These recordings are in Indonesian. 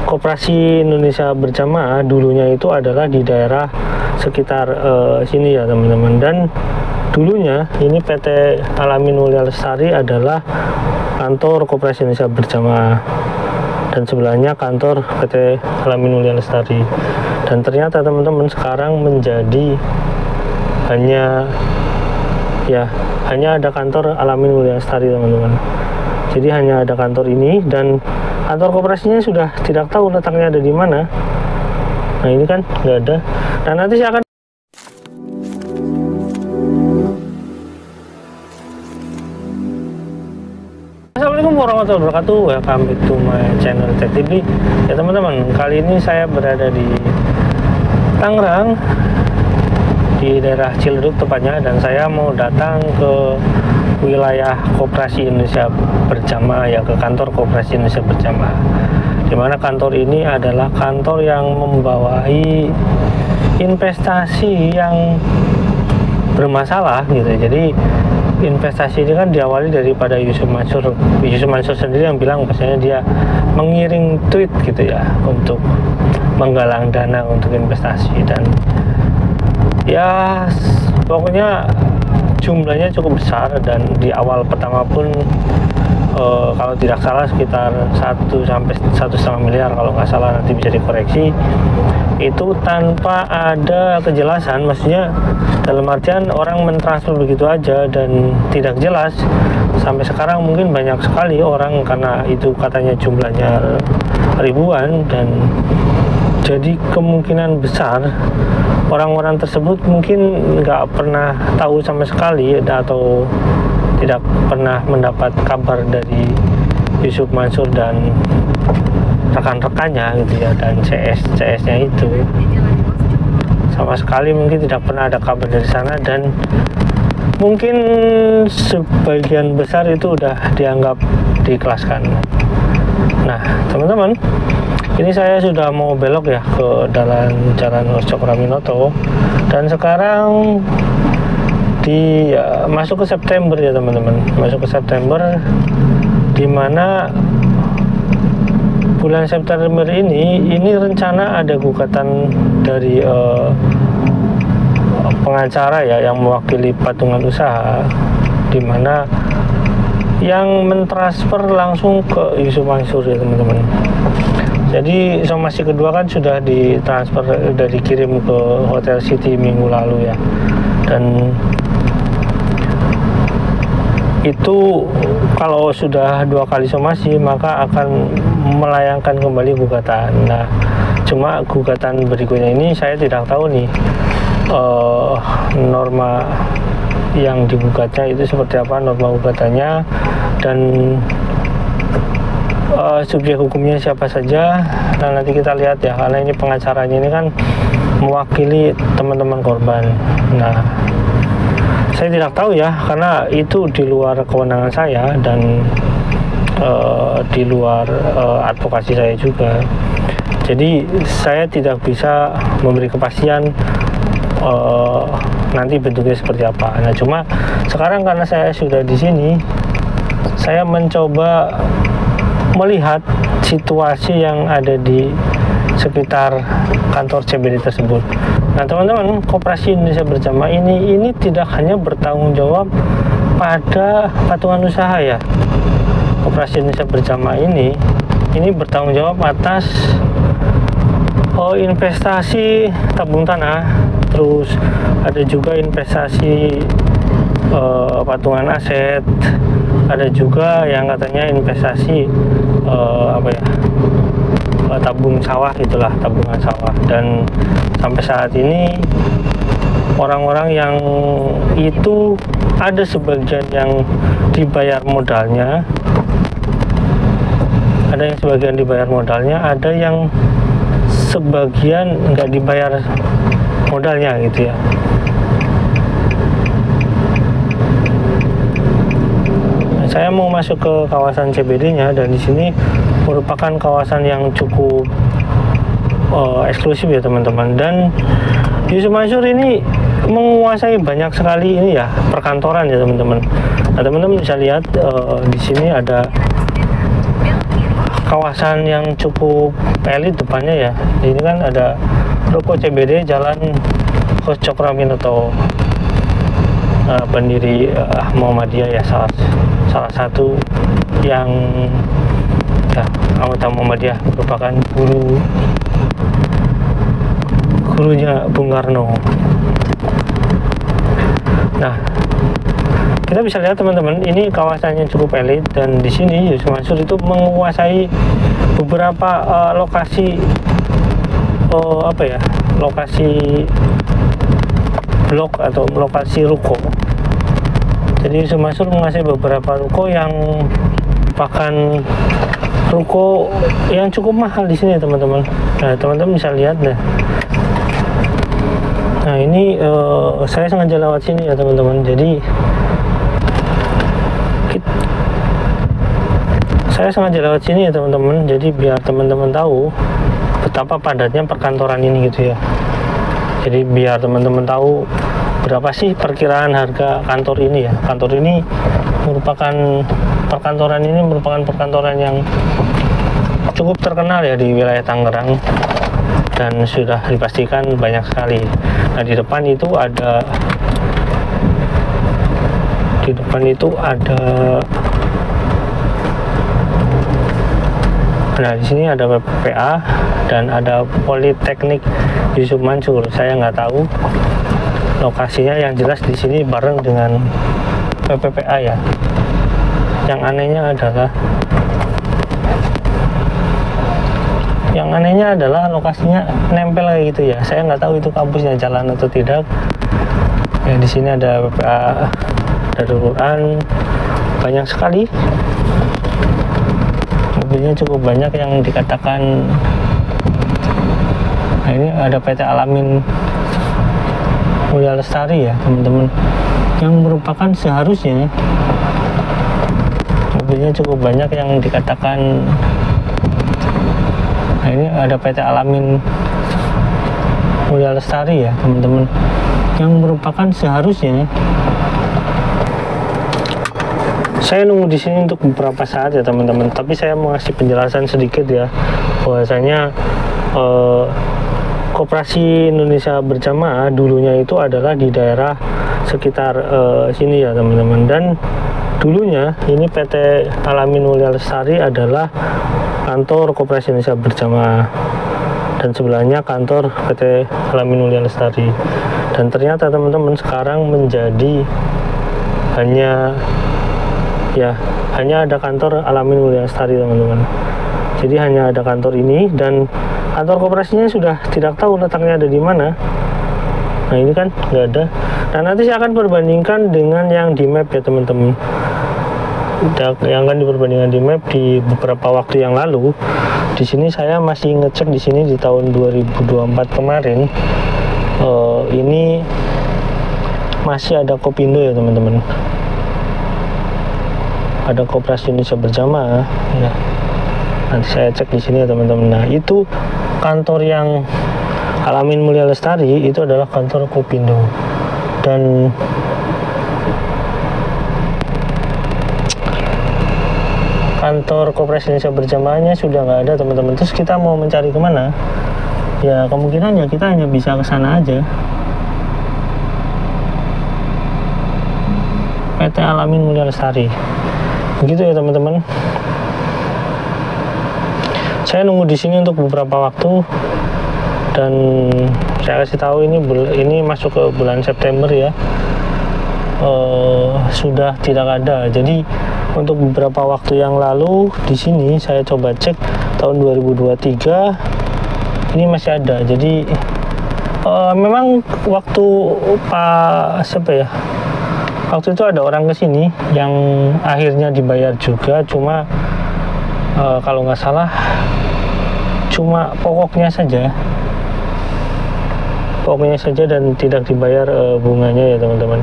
Koperasi Indonesia Berjamaah dulunya itu adalah di daerah sekitar sini ya teman-teman. Dan dulunya ini PT Al-Amin Mulia Lestari adalah kantor Koperasi Indonesia Berjamaah, dan sebelahnya kantor PT Al-Amin Mulia Lestari. Dan ternyata teman-teman sekarang menjadi hanya ada kantor Al-Amin Mulia Lestari teman-teman. Jadi hanya ada kantor ini, dan kantor koperasinya sudah tidak tahu letaknya ada di mana. Nah ini kan nggak ada. Dan nanti saya akan Assalamualaikum warahmatullahi wabarakatuh. Welcome back to my channel Tech TV. Ya teman-teman, kali ini saya berada di Tangerang, di daerah Ciledug tepatnya, dan saya mau datang ke wilayah Koperasi Indonesia Berjamaah, ya, ke kantor Koperasi Indonesia Berjamaah, di mana kantor ini adalah kantor yang membawahi investasi yang bermasalah gitu. Jadi investasi ini kan diawali daripada Yusuf Mansur sendiri yang bilang bahwasanya dia mengiring tweet gitu ya untuk menggalang dana untuk investasi, dan ya pokoknya jumlahnya cukup besar. Dan di awal pertama pun kalau tidak salah sekitar 1 sampai 1,5 miliar kalau nggak salah, nanti bisa dikoreksi, itu tanpa ada kejelasan. Maksudnya dalam artian orang mentransfer begitu aja dan tidak jelas. Sampai sekarang mungkin banyak sekali orang, karena itu katanya jumlahnya ribuan, dan jadi kemungkinan besar orang-orang tersebut mungkin nggak pernah tahu sama sekali atau tidak pernah mendapat kabar dari Yusuf Mansur dan rekan-rekannya gitu ya, dan CS-nya itu sama sekali mungkin tidak pernah ada kabar dari sana, dan mungkin sebagian besar itu udah dianggap diikhlaskan. Nah teman-teman, ini saya sudah mau belok ya ke Jalan Cokroaminoto, dan sekarang masuk ke September ya teman-teman, masuk ke September, dimana bulan September ini rencana ada gugatan dari pengacara ya yang mewakili patungan usaha, dimana yang mentransfer langsung ke Yusuf Mansur ya teman-teman. Jadi somasi kedua kan sudah ditransfer, sudah dikirim ke Hotel City minggu lalu ya, dan itu kalau sudah 2 kali somasi maka akan melayangkan kembali gugatan. Nah cuma gugatan berikutnya ini saya tidak tahu nih norma yang digugatnya itu seperti apa, norma gugatannya, dan subjek hukumnya siapa saja. Nah nanti kita lihat ya, karena ini pengacaranya ini kan mewakili teman-teman korban. Nah saya tidak tahu ya, karena itu di luar kewenangan saya dan di luar advokasi saya juga. Jadi saya tidak bisa memberi kepastian nanti bentuknya seperti apa. Nah cuma sekarang karena saya sudah di sini, saya mencoba melihat situasi yang ada di sekitar kantor CBD tersebut. Nah teman-teman, Koperasi Indonesia Berjamaah ini tidak hanya bertanggung jawab pada patungan usaha ya. Koperasi Indonesia Berjamaah ini bertanggung jawab atas investasi tabung tanah, terus ada juga investasi patungan aset, ada juga yang katanya investasi tabung sawah, itulah tabungan sawah. Dan sampai saat ini orang-orang yang itu ada sebagian yang dibayar modalnya, ada yang sebagian dibayar modalnya, ada yang sebagian nggak dibayar modalnya gitu ya. Saya mau masuk ke kawasan CBD-nya, dan di sini merupakan kawasan yang cukup eksklusif ya teman-teman. Dan Yusuf Mansur ini menguasai banyak sekali ini ya perkantoran ya teman-teman. Nah teman-teman bisa lihat di sini ada kawasan yang cukup elit depannya ya. Ini kan ada ruko CBD Jalan Hos Cokroaminoto, pendiri Muhammadiyah ya, salah satu yang ya, anggota Muhammadiyah, merupakan gurunya Bung Karno. Nah, kita bisa lihat teman-teman, ini kawasannya cukup elit, dan di sini Yusuf Mansur itu menguasai beberapa lokasi lokasi blok atau lokasi ruko. Jadi Yusuf Mansur menguasai beberapa ruko yang bahkan ruko yang cukup mahal di sini teman-teman. Nah, teman-teman bisa lihat deh. Nah, ini saya sengaja lewat sini ya teman-teman. Jadi saya sengaja lewat sini ya teman-teman, jadi biar teman-teman tahu betapa padatnya perkantoran ini gitu ya. Jadi biar teman-teman tahu berapa sih perkiraan harga kantor ini ya. Perkantoran ini merupakan perkantoran yang cukup terkenal ya di wilayah Tangerang, dan sudah dipastikan banyak sekali. Nah, di depan itu ada nah, di sini ada PPA dan ada Politeknik Yusuf Mansur. Saya nggak tahu lokasinya, yang jelas di sini bareng dengan PPPA ya. Yang anehnya adalah lokasinya nempel kayak gitu ya. Saya nggak tahu itu kampusnya jalan atau tidak. Ya, di sini ada PPA Darul Quran, banyak sekali. Mobilnya cukup banyak yang dikatakan. Nah, ini ada PT Alamin Mulia Lestari ya teman-teman, yang merupakan seharusnya mobilnya cukup banyak yang dikatakan. Nah, ini ada PT Alamin Mulia Lestari ya teman-teman, yang merupakan seharusnya. Saya nunggu di sini untuk beberapa saat ya teman-teman, tapi saya mau kasih penjelasan sedikit ya, bahwasanya Koperasi Indonesia Berjamaah dulunya itu adalah di daerah sekitar sini ya teman-teman, dan dulunya ini PT Alamin Mulia Lestari adalah kantor Koperasi Indonesia Berjamaah, dan sebelahnya kantor PT Alamin Mulia Lestari. Dan ternyata teman-teman sekarang menjadi hanya ada kantor Alamin Mulia Lestari teman-teman. Jadi hanya ada kantor ini, dan kantor koperasinya sudah tidak tahu letaknya ada di mana. Nah, ini kan nggak ada. Nah, nanti saya akan perbandingkan dengan yang di map ya teman-teman. Yang akan diperbandingkan di map di beberapa waktu yang lalu. Di sini saya masih ngecek di sini di tahun 2024 kemarin. Ini masih ada Kopindo ya teman-teman. Ada Koperasi Indonesia Berjamaah ya. Nanti saya cek di sini ya teman-teman. Nah, itu kantor yang Alamin Mulia Lestari itu adalah kantor Kopindo, dan kantor Koperasi Indonesia Berjamaahnya sudah nggak ada teman-teman. Terus kita mau mencari kemana? Ya kemungkinan ya kita hanya bisa ke sana aja. PT Alamin Mulia Lestari. Begitu ya teman-teman. Saya nunggu di sini untuk beberapa waktu, dan saya kasih tahu ini masuk ke bulan September ya. Sudah tidak ada. Jadi untuk beberapa waktu yang lalu di sini saya coba cek tahun 2023 ini masih ada. Jadi memang waktu waktu itu ada orang kesini yang akhirnya dibayar juga, cuma kalau nggak salah cuma pokoknya saja dan tidak dibayar bunganya ya teman-teman.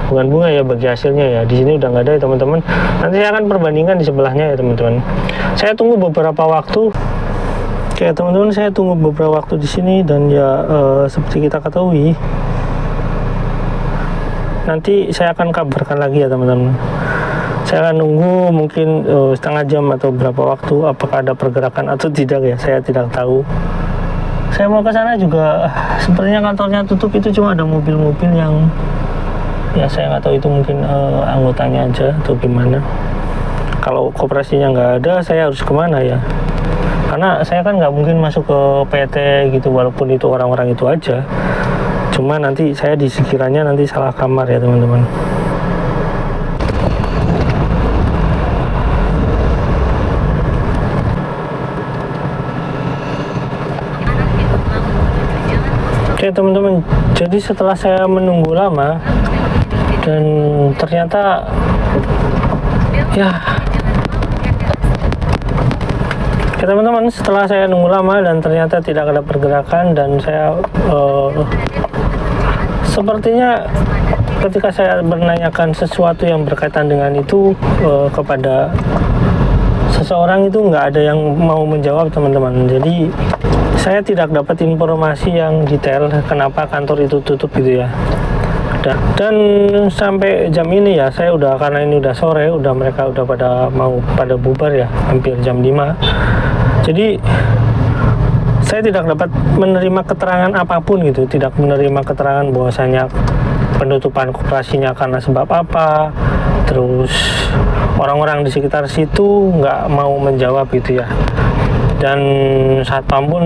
Bukan bunga ya, bagi hasilnya ya. Di sini udah nggak ada ya teman-teman. Nanti saya akan perbandingkan di sebelahnya ya teman-teman. Saya tunggu beberapa waktu. Oke teman-teman, saya tunggu beberapa waktu di sini, dan ya seperti kita ketahui, nanti saya akan kabarkan lagi ya teman-teman. Saya akan nunggu mungkin setengah jam atau berapa waktu, apakah ada pergerakan atau tidak ya, saya tidak tahu. Saya mau ke sana juga, sepertinya kantornya tutup, itu cuma ada mobil-mobil yang ya saya nggak tahu itu mungkin anggotanya aja atau gimana. Kalau koperasinya nggak ada, saya harus kemana ya? Karena saya kan nggak mungkin masuk ke PT gitu, walaupun itu orang-orang itu aja. Cuma nanti saya sekiranya nanti salah kamar ya teman-teman. Oke teman-teman, jadi setelah saya menunggu lama dan ternyata ya teman-teman, setelah saya nunggu lama dan ternyata tidak ada pergerakan, dan saya sepertinya ketika saya menanyakan sesuatu yang berkaitan dengan itu kepada seseorang, itu nggak ada yang mau menjawab teman-teman. Jadi saya tidak dapat informasi yang detail kenapa kantor itu tutup gitu ya. Dan sampai jam ini ya, saya udah, karena ini udah sore, mereka udah pada bubar ya, hampir jam 5. Jadi saya tidak dapat menerima keterangan apapun gitu, tidak menerima keterangan bahwasanya penutupan koperasinya karena sebab apa, terus orang-orang di sekitar situ nggak mau menjawab gitu ya, dan satpam pun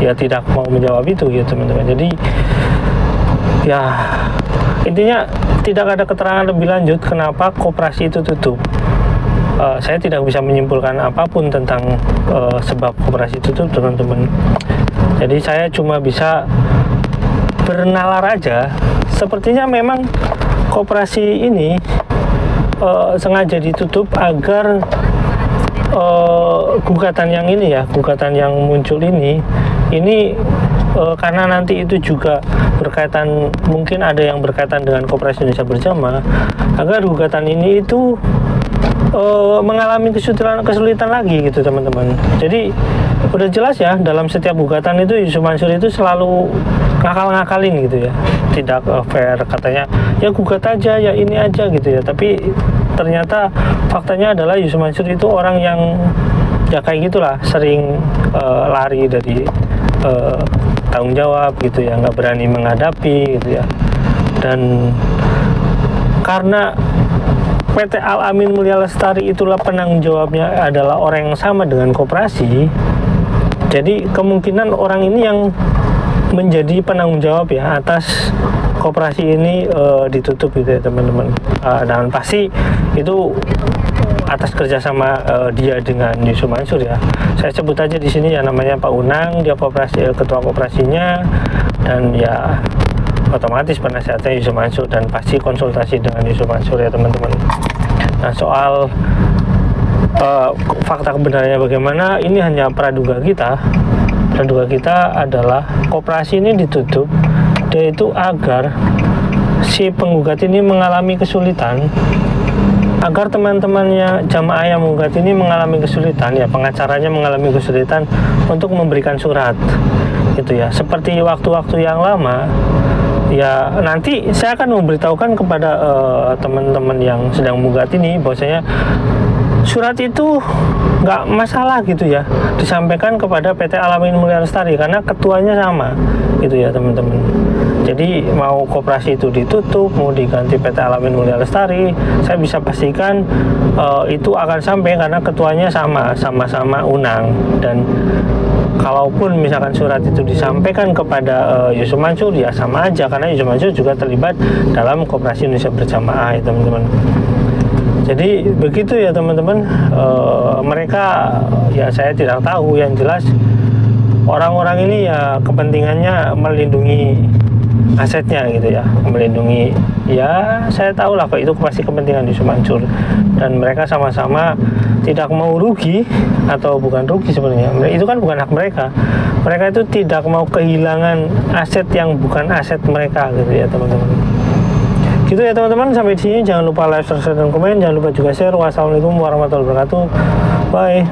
ya tidak mau menjawab itu ya teman-teman. Jadi ya intinya tidak ada keterangan lebih lanjut kenapa koperasi itu tutup. Saya tidak bisa menyimpulkan apapun tentang sebab koperasi itu tutup teman-teman. Jadi saya cuma bisa bernalar aja, sepertinya memang koperasi ini sengaja ditutup agar gugatan yang ini ya, gugatan yang muncul ini karena nanti itu juga berkaitan, mungkin ada yang berkaitan dengan Koperasi Indonesia Berjamaah, agar gugatan ini itu mengalami kesulitan lagi gitu teman-teman. Jadi udah jelas ya, dalam setiap gugatan itu Yusuf Mansur itu selalu ngakal-ngakalin gitu ya, tidak fair, katanya ya gugat aja, ya ini aja gitu ya. Tapi ternyata faktanya adalah Yusuf Mansur itu orang yang ya kayak gitulah, sering lari dari tanggung jawab gitu ya, nggak berani menghadapi gitu ya. Dan karena PT Al-Amin Mulia Lestari itulah penanggung jawabnya adalah orang yang sama dengan koperasi, jadi kemungkinan orang ini yang menjadi penanggung jawab ya atas koperasi ini ditutup gitu ya teman-teman. Dan pasti itu atas kerjasama dia dengan Yusuf Mansur ya. Saya sebut aja di sini ya, namanya Pak Unang, dia ketua koperasinya, dan ya otomatis penasihatnya Yusuf Mansur, dan pasti konsultasi dengan Yusuf Mansur ya teman-teman. Nah, soal fakta kebenarannya bagaimana, ini hanya praduga kita. Praduga kita adalah koperasi ini ditutup yaitu agar si penggugat ini mengalami kesulitan, agar teman-temannya jamaah yang menggugat ini mengalami kesulitan ya, pengacaranya mengalami kesulitan untuk memberikan surat gitu ya. Seperti waktu-waktu yang lama ya, nanti saya akan memberitahukan kepada teman-teman yang sedang menggugat ini bahwasanya surat itu nggak masalah gitu ya, disampaikan kepada PT Al-Amin Mulia Lestari karena ketuanya sama gitu ya teman-teman. Jadi mau koperasi itu ditutup, mau diganti PT Al-Amin Mulia Lestari, saya bisa pastikan itu akan sampai karena ketuanya sama-sama Unang. Dan kalaupun misalkan surat itu disampaikan kepada Yusuf Mansur, ya sama aja, karena Yusuf Mansur juga terlibat dalam Koperasi Indonesia Berjamaah ya teman-teman. Jadi begitu ya teman-teman. Mereka ya saya tidak tahu, yang jelas orang-orang ini ya kepentingannya melindungi asetnya gitu ya, melindungi, ya saya tahu lah kok itu pasti kepentingan Yusuf Mansur, dan mereka sama-sama tidak mau rugi, atau bukan rugi sebenarnya, itu kan bukan hak mereka. Mereka itu tidak mau kehilangan aset yang bukan aset mereka gitu ya teman-teman. Gitu ya teman-teman, sampai di sini jangan lupa like, subscribe, dan komen, jangan lupa juga share. Wassalamualaikum warahmatullahi wabarakatuh. Bye.